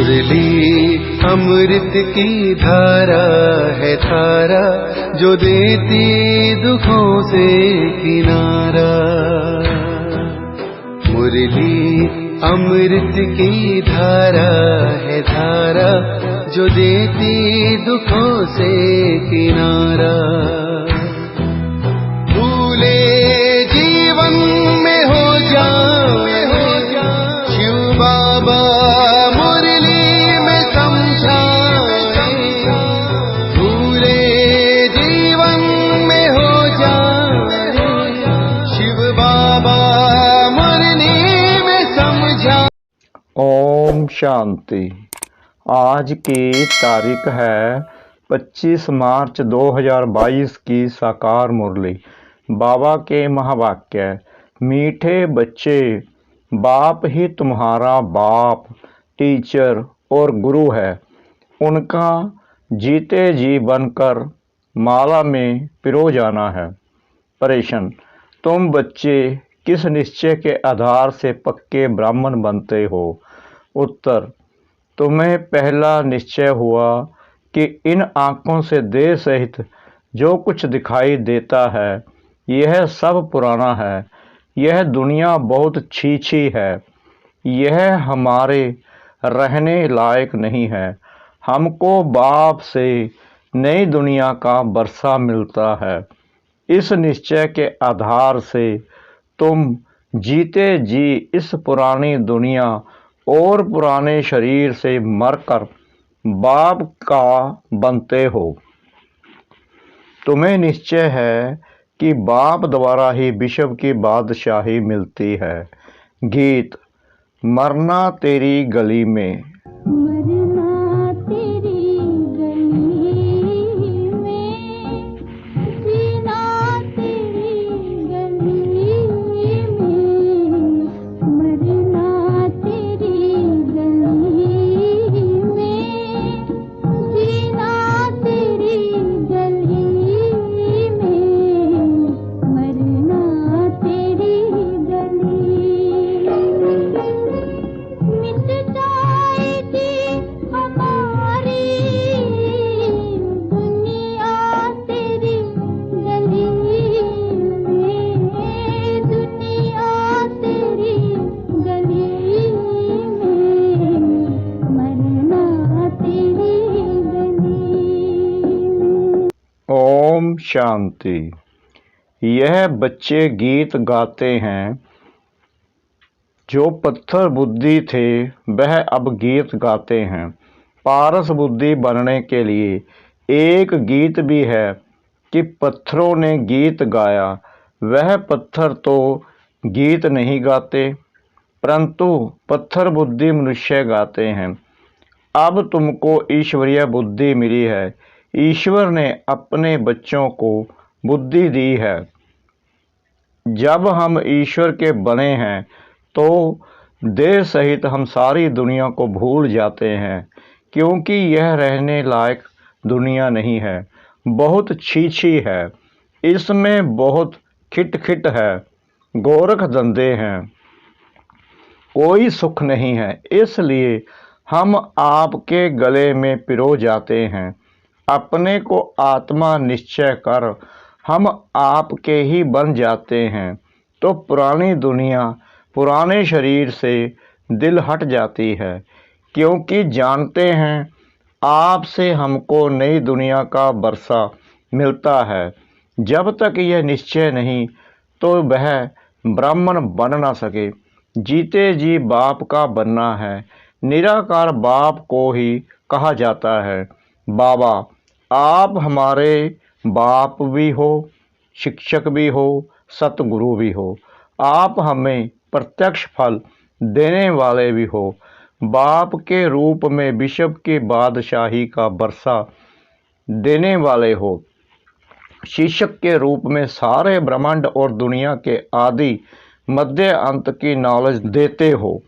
मुरली अमृत की धारा है धारा, जो देती दुखों से किनारा। मुरली अमृत की धारा है धारा, जो देती दुखों से किनारा। भूले जीवन में हो जाए शिव बाबा मुरली में समझाए। भूले जीवन में हो जाए शिव बाबा मुरली में समझाए। ओम शांति। आज की तारीख है 25 मार्च 2022 की साकार मुरली। बाबा के महावाक्य, मीठे बच्चे, बाप ही तुम्हारा बाप, टीचर और गुरु है। उनका जीते जी बनकर माला में पिरो जाना है। प्रश्न, तुम बच्चे किस निश्चय के आधार से पक्के ब्राह्मण बनते हो? उत्तर, तुम्हें पहला निश्चय हुआ कि इन आँखों से देह सहित जो कुछ दिखाई देता है यह सब पुराना है। यह दुनिया बहुत छी है। यह हमारे रहने लायक नहीं है। हमको बाप से नई दुनिया का बरसा मिलता है। इस निश्चय के आधार से तुम जीते जी इस पुरानी दुनिया और पुराने शरीर से मरकर बाप का बनते हो। तुम्हें निश्चय है कि बाप द्वारा ही विश्व की बादशाही मिलती है। गीत, मरना तेरी गली में। मरना तेरी गली में, जीना तेरी गली में। मरना तेरी गली में, जीना तेरी गली में। मरना तेरी गली मिट जाएगी हमारी दुनिया तेरी गली में। दुनिया तेरी गली में। मरना तेरी गली में। ओम शांति। यह बच्चे गीत गाते हैं। जो पत्थर बुद्धि थे वह अब गीत गाते हैं। पारस बुद्धि बनने के लिए एक गीत भी है कि पत्थरों ने गीत गाया। वह पत्थर तो गीत नहीं गाते, परंतु पत्थर बुद्धि मनुष्य गाते हैं। अब तुमको ईश्वरीय बुद्धि मिली है। ईश्वर ने अपने बच्चों को बुद्धि दी है। जब हम ईश्वर के बने हैं तो देह सहित हम सारी दुनिया को भूल जाते हैं, क्योंकि यह रहने लायक दुनिया नहीं है। बहुत छी है। इसमें बहुत खिट है। गोरख धंधे हैं। कोई सुख नहीं है। इसलिए हम आपके गले में पिरो जाते हैं। अपने को आत्मा निश्चय कर हम आपके ही बन जाते हैं तो पुरानी दुनिया, पुराने शरीर से दिल हट जाती है, क्योंकि जानते हैं आपसे हमको नई दुनिया का बरसा मिलता है। जब तक यह निश्चय नहीं तो वह ब्राह्मण बन ना सके। जीते जी बाप का बनना है। निराकार बाप को ही कहा जाता है। बाबा, आप हमारे बाप भी हो, शिक्षक भी हो, सतगुरु भी हो। आप हमें प्रत्यक्ष फल देने वाले भी हो। बाप के रूप में विश्व की बादशाही का बरसा देने वाले हो। शिक्षक के रूप में सारे ब्रह्मांड और दुनिया के आदि मध्य अंत की नॉलेज देते हो।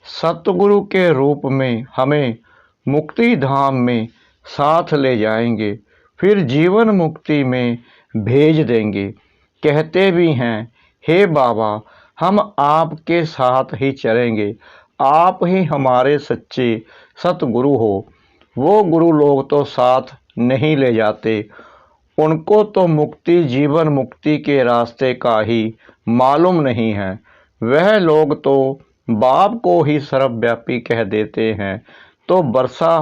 सतगुरु के रूप में हमें मुक्ति धाम में साथ ले जाएंगे, फिर जीवन मुक्ति में भेज देंगे। कहते भी हैं, हे बाबा, हम आपके साथ ही चलेंगे, आप ही हमारे सच्चे सतगुरु हो। वो गुरु लोग तो साथ नहीं ले जाते, उनको तो मुक्ति जीवन मुक्ति के रास्ते का ही मालूम नहीं है। वह लोग तो बाप को ही सर्वव्यापी कह देते हैं, तो वर्षा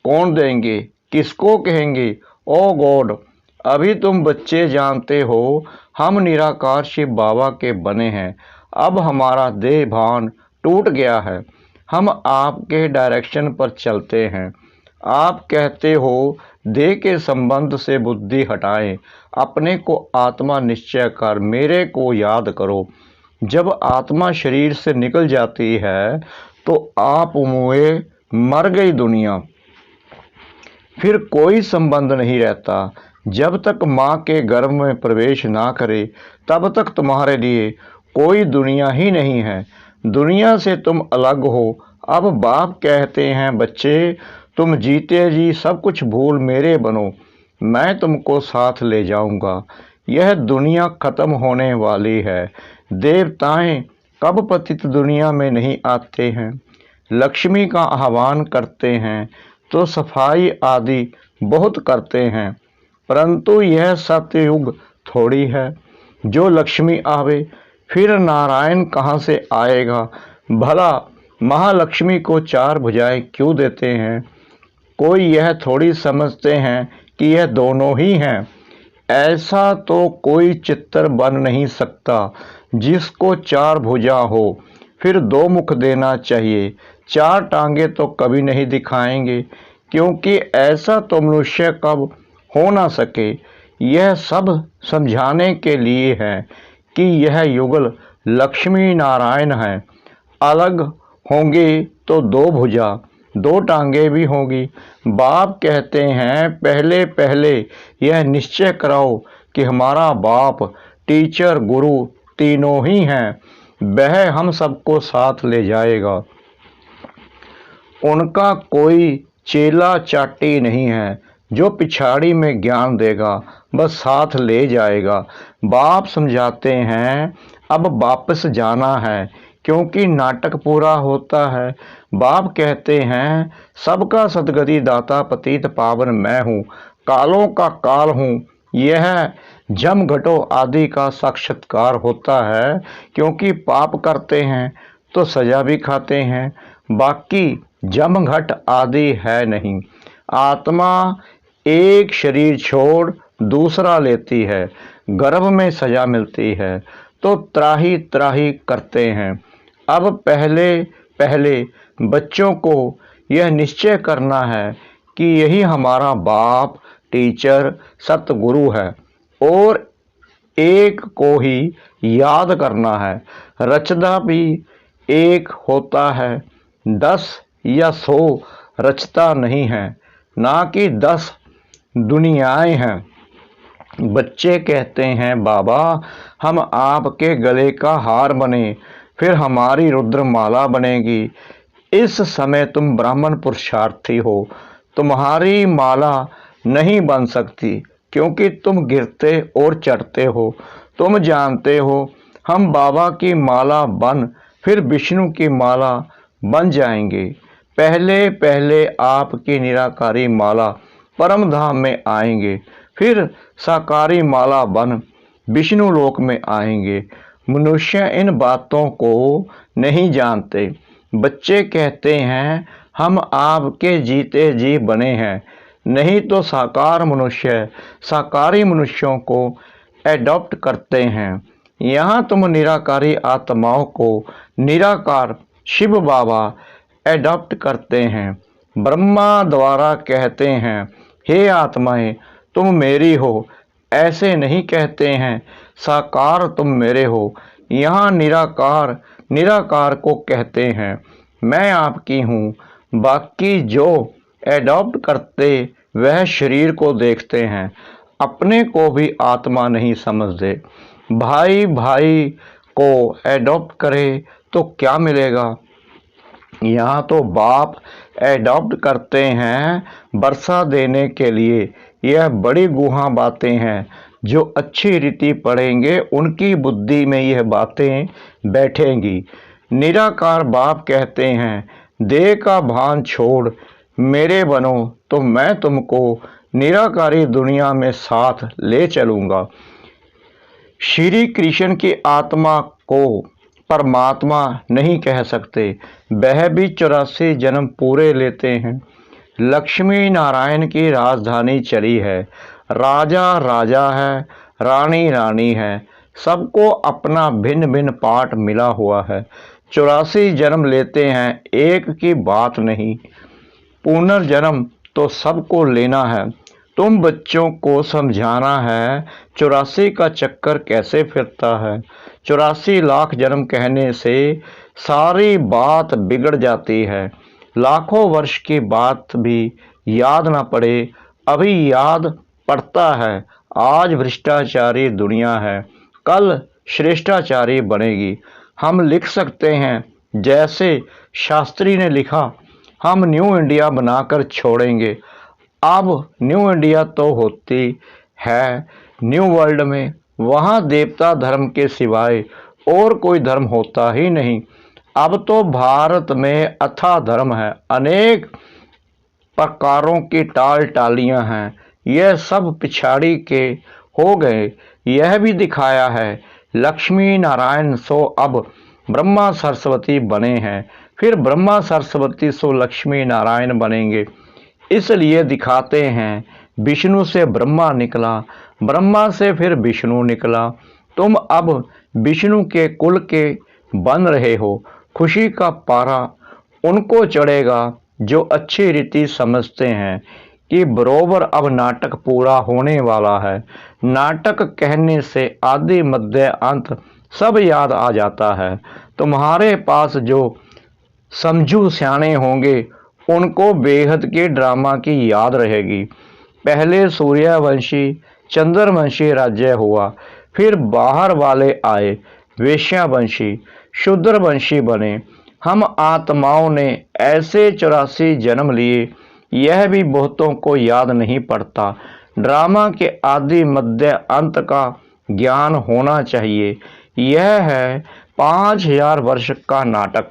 कौन देंगे, किसको कहेंगे? ओ गॉड, अभी तुम बच्चे जानते हो हम निराकार शिव बाबा के बने हैं। अब हमारा देह भान टूट गया है, हम आपके डायरेक्शन पर चलते हैं। आप कहते हो देह के संबंध से बुद्धि हटाएं, अपने को आत्मा निश्चय कर मेरे को याद करो। जब आत्मा शरीर से निकल जाती है तो आप मुए मर गई दुनिया, फिर कोई संबंध नहीं रहता। जब तक माँ के गर्भ में प्रवेश ना करे तब तक तुम्हारे लिए कोई दुनिया ही नहीं है। दुनिया से तुम अलग हो। अब बाप कहते हैं बच्चे, तुम जीते जी सब कुछ भूल मेरे बनो, मैं तुमको साथ ले जाऊंगा। यह दुनिया खत्म होने वाली है। देवताएं कब पतित दुनिया में नहीं आते हैं, लक्ष्मी का आह्वान करते हैं तो सफाई आदि बहुत करते हैं, परंतु यह सतयुग थोड़ी है जो लक्ष्मी आवे। फिर नारायण कहाँ से आएगा? भला महालक्ष्मी को चार भुजाएं क्यों देते हैं? कोई यह थोड़ी समझते हैं कि यह दोनों ही हैं। ऐसा तो कोई चित्र बन नहीं सकता जिसको चार भुजा हो, फिर दो मुख देना चाहिए। चार टांगे तो कभी नहीं दिखाएंगे, क्योंकि ऐसा तो मनुष्य कब हो ना सके। यह सब समझाने के लिए है कि यह युगल लक्ष्मी नारायण है। अलग होंगे तो दो भुजा दो टांगे भी होगी। बाप कहते हैं पहले पहले यह निश्चय कराओ कि हमारा बाप टीचर गुरु तीनों ही हैं, वह हम सबको साथ ले जाएगा। उनका कोई चेला चाटी नहीं है जो पिछाड़ी में ज्ञान देगा, बस साथ ले जाएगा। बाप समझाते हैं अब वापस जाना है, क्योंकि नाटक पूरा होता है। बाप कहते हैं सबका सदगति दाता पतित पावन मैं हूँ, कालों का काल हूँ। यह जम घटो आदि का साक्षात्कार होता है, क्योंकि पाप करते हैं तो सजा भी खाते हैं, बाकी जम घट आदि है नहीं। आत्मा एक शरीर छोड़ दूसरा लेती है, गर्भ में सजा मिलती है तो त्राही त्राही करते हैं। अब पहले पहले बच्चों को यह निश्चय करना है कि यही हमारा बाप टीचर सतगुरु है, और एक को ही याद करना है। रचना भी एक होता है, 10 या 100 रचता नहीं है, ना कि 10 दुनियाएं हैं। बच्चे कहते हैं बाबा हम आपके गले का हार बने, फिर हमारी रुद्रमाला बनेगी। इस समय तुम ब्राह्मण पुरुषार्थी हो, तुम्हारी माला नहीं बन सकती, क्योंकि तुम गिरते और चढ़ते हो। तुम जानते हो हम बाबा की माला बन फिर विष्णु की माला बन जाएंगे। पहले पहले आपकी निराकारी माला परम धाम में आएंगे, फिर साकारी माला बन विष्णु लोक में आएंगे। मनुष्य इन बातों को नहीं जानते। बच्चे कहते हैं हम आपके जीते जी बने हैं, नहीं तो साकार मनुष्य साकारी मनुष्यों को एडॉप्ट करते हैं। यहाँ तुम निराकारी आत्माओं को निराकार शिव बाबा एडॉप्ट करते हैं। ब्रह्मा द्वारा कहते हैं हे आत्माएं तुम मेरी हो, ऐसे नहीं कहते हैं साकार तुम मेरे हो। यहाँ निराकार निराकार को कहते हैं मैं आपकी हूँ। बाकी जो एडॉप्ट करते वह शरीर को देखते हैं, अपने को भी आत्मा नहीं समझते। भाई भाई को एडॉप्ट करे तो क्या मिलेगा? यहाँ तो बाप एडॉप्ट करते हैं वर्षा देने के लिए। यह बड़ी गुहा बातें हैं, जो अच्छी रीति पढ़ेंगे उनकी बुद्धि में यह बातें बैठेंगी। निराकार बाप कहते हैं, देह का भान छोड़ मेरे बनो तो मैं तुमको निराकारी दुनिया में साथ ले चलूँगा। श्री कृष्ण की आत्मा को परमात्मा नहीं कह सकते, वह भी 84 जन्म पूरे लेते हैं। लक्ष्मी नारायण की राजधानी चली है, राजा राजा है, रानी रानी है, सबको अपना भिन्न भिन्न पाठ मिला हुआ है। 84 जन्म लेते हैं, एक की बात नहीं, पुनर्जन्म तो सबको लेना है। तुम बच्चों को समझाना है 84 का चक्कर कैसे फिरता है। 84 लाख जन्म कहने से सारी बात बिगड़ जाती है। लाखों वर्ष की बात भी याद ना पड़े, अभी याद पड़ता है। आज भ्रष्टाचारी दुनिया है, कल श्रेष्ठाचारी बनेगी। हम लिख सकते हैं जैसे शास्त्री ने लिखा, हम न्यू इंडिया बनाकर छोड़ेंगे। अब न्यू इंडिया तो होती है न्यू वर्ल्ड में, वहाँ देवता धर्म के सिवाय और कोई धर्म होता ही नहीं। अब तो भारत में अथाह धर्म है, अनेक प्रकारों की टाल टालियाँ हैं, यह सब पिछाड़ी के हो गए। यह भी दिखाया है लक्ष्मी नारायण सो अब ब्रह्मा सरस्वती बने हैं, फिर ब्रह्मा सरस्वती सो लक्ष्मी नारायण बनेंगे। इसलिए दिखाते हैं विष्णु से ब्रह्मा निकला, ब्रह्मा से फिर विष्णु निकला। तुम अब विष्णु के कुल के बन रहे हो। खुशी का पारा उनको चढ़ेगा जो अच्छी रीति समझते हैं कि बरोबर अब नाटक पूरा होने वाला है। नाटक कहने से आदि मध्य अंत सब याद आ जाता है। तुम्हारे पास जो समझू सियाने होंगे उनको बेहद के ड्रामा की याद रहेगी। पहले सूर्यवंशी चंद्रवंशी राज्य हुआ, फिर बाहर वाले आए वेश्यावंशी शूद्रवंशी बने। हम आत्माओं ने ऐसे 84 जन्म लिए, यह भी बहुतों को याद नहीं पड़ता। ड्रामा के आदि मध्य अंत का ज्ञान होना चाहिए। यह है 5000 वर्ष का नाटक,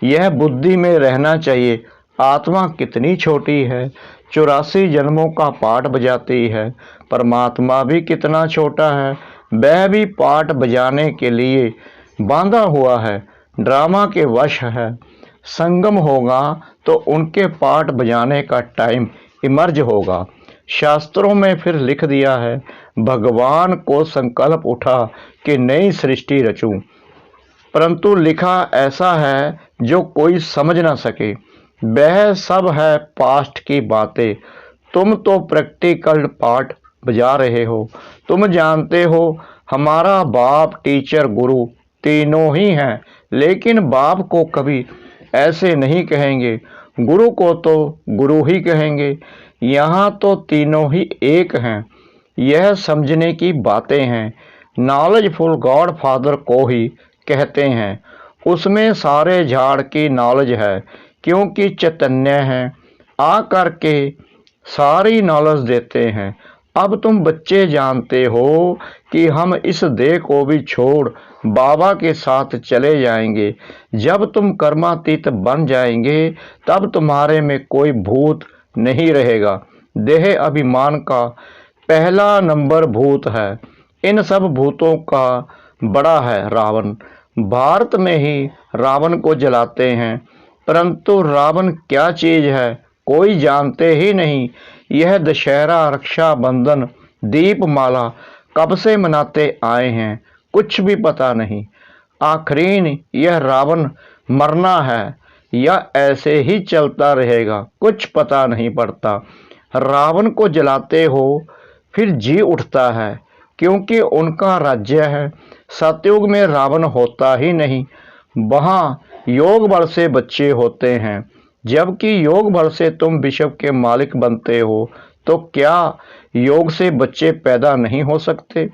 यह बुद्धि में रहना चाहिए। आत्मा कितनी छोटी है, 84 जन्मों का पाठ बजाती है। परमात्मा भी कितना छोटा है, वह भी पाठ बजाने के लिए बांधा हुआ है, ड्रामा के वश है। संगम होगा तो उनके पाठ बजाने का टाइम इमर्ज होगा। शास्त्रों में फिर लिख दिया है, भगवान को संकल्प उठा कि नई सृष्टि रचूं, परंतु लिखा ऐसा है जो कोई समझ ना सके। वह सब है पास्ट की बातें। तुम तो प्रैक्टिकल पार्ट बजा रहे हो। तुम जानते हो हमारा बाप टीचर गुरु तीनों ही हैं, लेकिन बाप को कभी ऐसे नहीं कहेंगे, गुरु को तो गुरु ही कहेंगे। यहाँ तो तीनों ही एक हैं, यह समझने की बातें हैं। नॉलेजफुल गॉड फादर को ही कहते हैं, उसमें सारे झाड़ की नॉलेज है, क्योंकि चैतन्य है, आ कर के सारी नॉलेज देते हैं। अब तुम बच्चे जानते हो कि हम इस देह को भी छोड़ बाबा के साथ चले जाएंगे। जब तुम कर्मातीत बन जाएंगे तब तुम्हारे में कोई भूत नहीं रहेगा। देह अभिमान का पहला नंबर भूत है। इन सब भूतों का बड़ा है रावण। भारत में ही रावण को जलाते हैं, परंतु रावण क्या चीज है कोई जानते ही नहीं। यह दशहरा रक्षाबंधन दीपमाला कब से मनाते आए हैं, कुछ भी पता नहीं। आखिरीन यह रावण मरना है या ऐसे ही चलता रहेगा, कुछ पता नहीं पड़ता। रावण को जलाते हो फिर जी उठता है, क्योंकि उनका राज्य है। सतयुग में रावण होता ही नहीं, वहाँ योग बल से बच्चे होते हैं। जबकि योग बल से तुम विश्व के मालिक बनते हो, तो क्या योग से बच्चे पैदा नहीं हो सकते?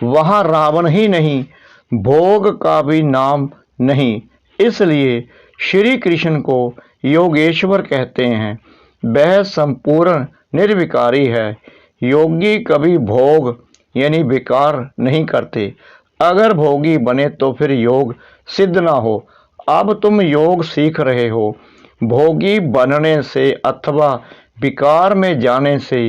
वहाँ रावण ही नहीं, भोग का भी नाम नहीं। इसलिए श्री कृष्ण को योगेश्वर कहते हैं। वह संपूर्ण निर्विकारी है। योगी कभी भोग यानी विकार नहीं करते। अगर भोगी बने तो फिर योग सिद्ध न हो। अब तुम योग सीख रहे हो। भोगी बनने से अथवा विकार में जाने से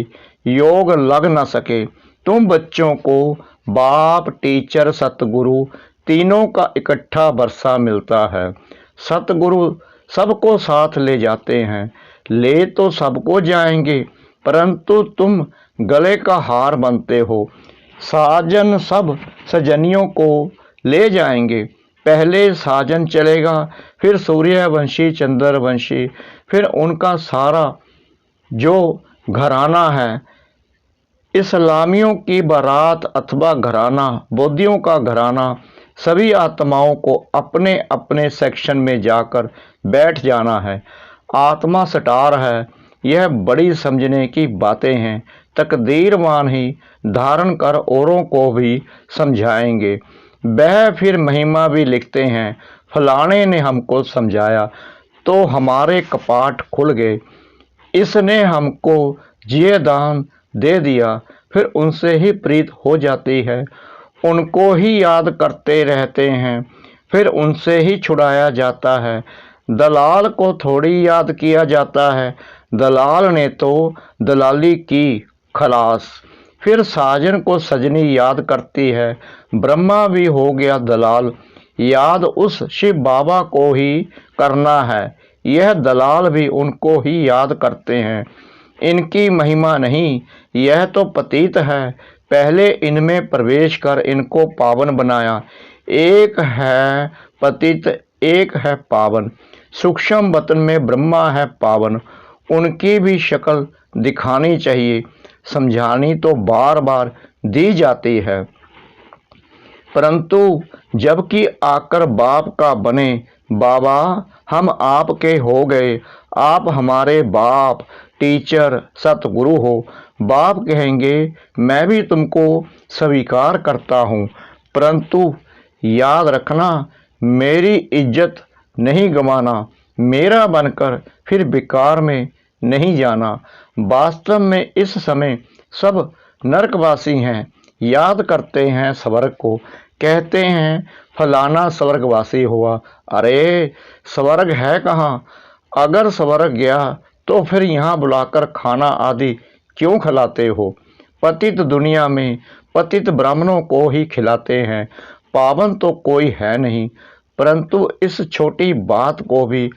योग लग न सके। तुम बच्चों को बाप, टीचर, सतगुरु तीनों का इकट्ठा वर्षा मिलता है। सतगुरु सबको साथ ले जाते हैं। ले तो सबको जाएंगे, परंतु तुम गले का हार बनते हो। साजन सब सजनियों को ले जाएंगे। पहले साजन चलेगा, फिर सूर्यवंशी, चंद्रवंशी, फिर उनका सारा जो घराना है। इस्लामियों की बारात अथवा घराना, बौद्धियों का घराना, सभी आत्माओं को अपने अपने सेक्शन में जाकर बैठ जाना है। आत्मा सटार है, यह बड़ी समझने की बातें हैं। तकदीरवान ही धारण कर औरों को भी समझाएंगे। वह फिर महिमा भी लिखते हैं, फलाने ने हमको समझाया तो हमारे कपाट खुल गए, इसने हमको ये दान दे दिया। फिर उनसे ही प्रीत हो जाती है, उनको ही याद करते रहते हैं, फिर उनसे ही छुड़ाया जाता है। दलाल को थोड़ी याद किया जाता है, दलाल ने तो दलाली की खलास। फिर साजन को सजनी याद करती है। ब्रह्मा भी हो गया दलाल, याद उस शिव बाबा को ही करना है। यह दलाल भी उनको ही याद करते हैं। इनकी महिमा नहीं, यह तो पतित है। पहले इनमें प्रवेश कर इनको पावन बनाया। एक है पतित, एक है पावन। सूक्ष्म वतन में ब्रह्मा है पावन, उनकी भी शक्ल दिखानी चाहिए। समझानी तो बार बार दी जाती है, परंतु जबकि आकर बाप का बने, बाबा हम आपके हो गए, आप हमारे बाप, टीचर, सतगुरु हो। बाप कहेंगे मैं भी तुमको स्वीकार करता हूँ, परंतु याद रखना मेरी इज्जत नहीं गंवाना, मेरा बनकर फिर बेकार में नहीं जाना। वास्तव में इस समय सब नरकवासी हैं, याद करते हैं स्वर्ग को, कहते हैं फलाना स्वर्गवासी हुआ। अरे स्वर्ग है कहाँ? अगर स्वर्ग गया तो फिर यहाँ बुलाकर खाना आदि क्यों खिलाते हो? पतित दुनिया में पतित ब्राह्मणों को ही खिलाते हैं, पावन तो कोई है नहीं। परंतु इस छोटी बात को भी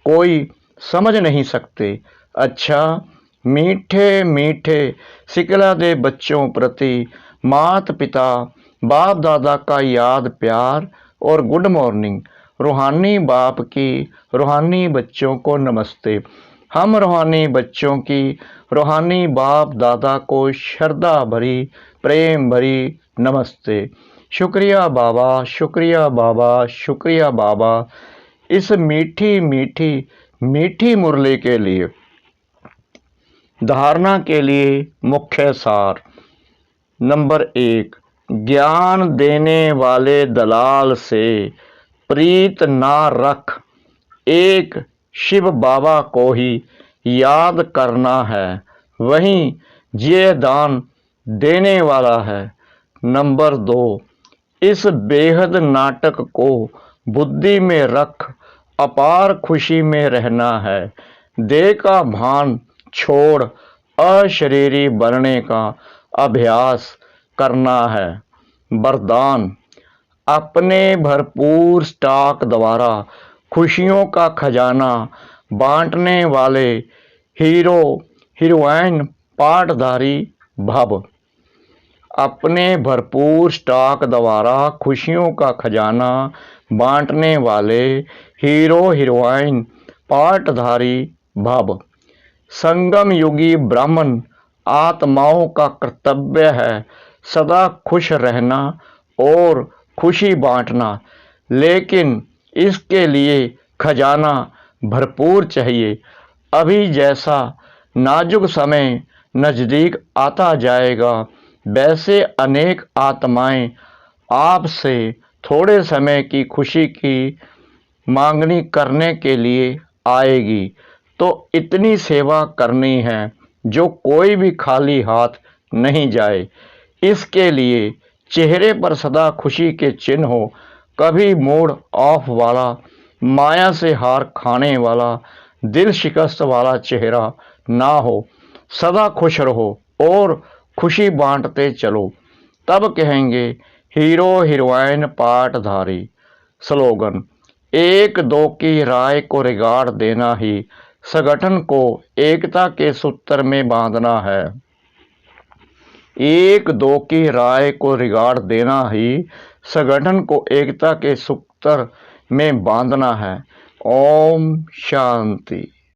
कोई समझ नहीं सकते। अच्छा, मीठे मीठे सिकला दे बच्चों प्रति मात पिता बाप दादा का याद प्यार और गुड मॉर्निंग। रूहानी बाप की रूहानी बच्चों को नमस्ते। हम रूहानी बच्चों की रूहानी बाप दादा को श्रद्धा भरी प्रेम भरी नमस्ते। शुक्रिया बाबा, शुक्रिया बाबा, शुक्रिया बाबा, इस मीठी मीठी मीठी मुरली के लिए। धारणा के लिए मुख्य सार। नंबर 1, ज्ञान देने वाले दलाल से प्रीत ना रख, एक शिव बाबा को ही याद करना है, वहीं ये दान देने वाला है। नंबर 2, इस बेहद नाटक को बुद्धि में रख, अपार खुशी में रहना है। देह का भान छोड़ अशरीरी बनने का अभ्यास करना है। वरदान, अपने भरपूर स्टॉक द्वारा खुशियों का खजाना बांटने वाले हीरो हीरोइन पाठधारी भव। अपने भरपूर स्टॉक द्वारा खुशियों का खजाना बांटने वाले हीरो हीरोइन पाठधारी भव। संगम युगी ब्राह्मण आत्माओं का कर्तव्य है सदा खुश रहना और खुशी बांटना, लेकिन इसके लिए खजाना भरपूर चाहिए। अभी जैसा नाजुक समय नज़दीक आता जाएगा, वैसे अनेक आत्माएं आपसे थोड़े समय की खुशी की मांगनी करने के लिए आएगी, तो इतनी सेवा करनी है जो कोई भी खाली हाथ नहीं जाए। इसके लिए चेहरे पर सदा खुशी के चिन्ह हो, कभी मूड ऑफ वाला, माया से हार खाने वाला, दिल शिकस्त वाला चेहरा ना हो। सदा खुश रहो और खुशी बांटते चलो, तब कहेंगे हीरो हीरोइन पाटधारी। स्लोगन: एक दो की राय को रिगाड़ देना ही संगठन को एकता के सूत्र में बांधना है। एक दो की राय को रिगाड़ देना ही संगठन को एकता के सूत्र में बांधना है। ओम शांति।